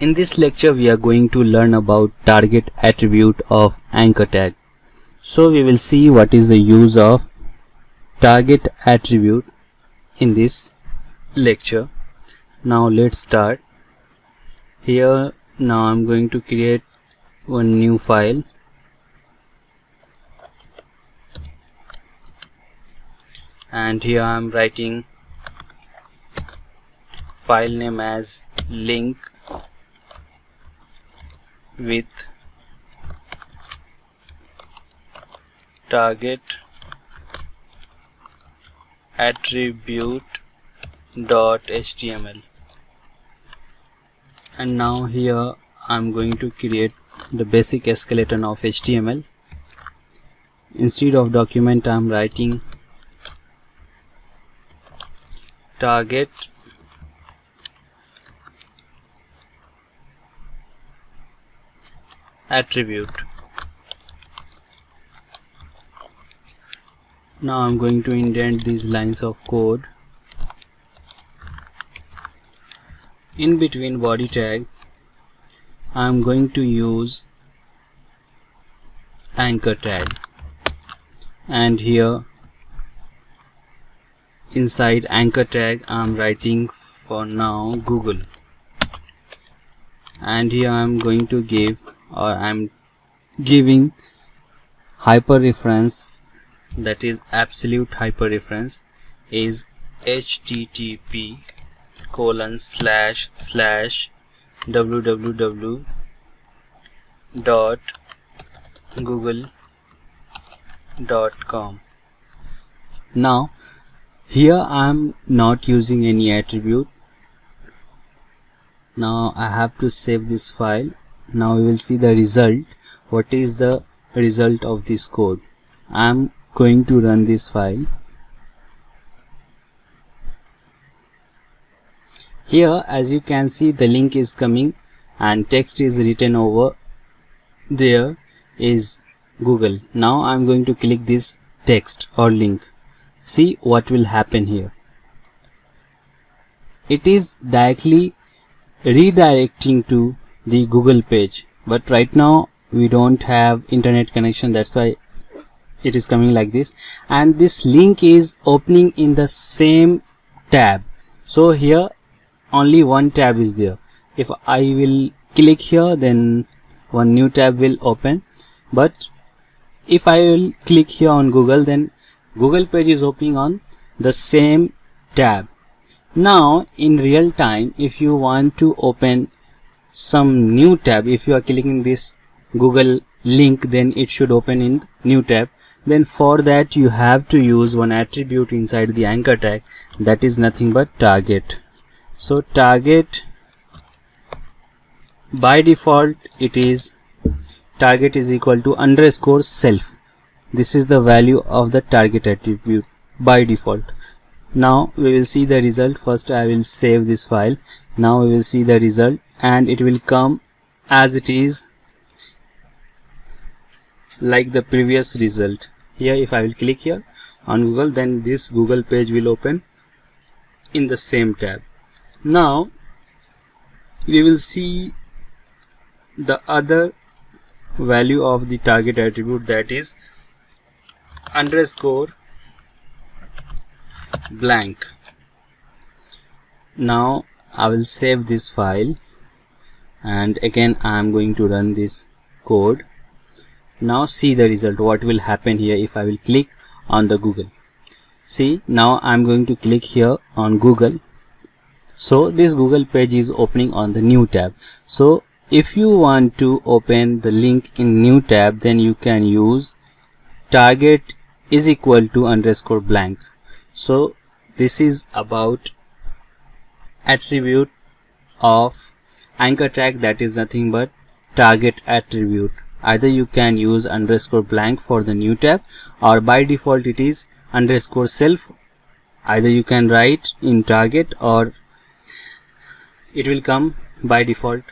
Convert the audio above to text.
In this lecture we are going to learn about target attribute of anchor tag. So we will see what is the use of target attribute in this lecture. Now let's start. Here now I'm going to create one new file. And here I'm writing file name as link with target attribute.html, and now here I'm going to create the basic skeleton of HTML. Instead of document I'm writing target attribute. Now I'm going to indent these lines of code. In between body tag I'm going to use anchor tag, and here inside anchor tag I'm writing for now Google, and here I'm going to give, or I'm giving hyperreference, that is absolute hyperreference is http://www.google.com. Now here I am not using any attribute. Now I have to save this file. Now we will see the result. What is the result of this code? I am going to run this file. Here as you can see the link is coming and text is written over there is Google. Now I am going to click this text or link. See what will happen here. It is directly redirecting to the Google page, but right now we don't have internet connection, that's why it is coming like this, and this link is opening in the same tab. So here only one tab is there. If I will click here, then one new tab will open, but if I will click here on Google, then Google page is opening on the same tab. Now in real time, if you want to open some new tab, if you are clicking this Google link, then it should open in new tab. Then for that you have to use one attribute inside the anchor tag, that is nothing but target. So target, by default it is target is equal to _self. This is the value of the target attribute by default. Now we will see the result. First I will save this file. Now we will see the result, and it will come as it is like the previous result. Here if I will click here on Google, then this Google page will open in the same tab. Now we will see the other value of the target attribute, that is _blank. Now I will save this file, and again I am going to run this code. Now see the result. What will happen here if I will click on the Google? See, now I am going to click here on Google. So this Google page is opening on the new tab. So if you want to open the link in new tab, then you can use target is equal to _blank. So this is about attribute of anchor tag, that is nothing but target attribute. Either you can use _blank for the new tab, or by default it is _self. Either you can write in target, or it will come by default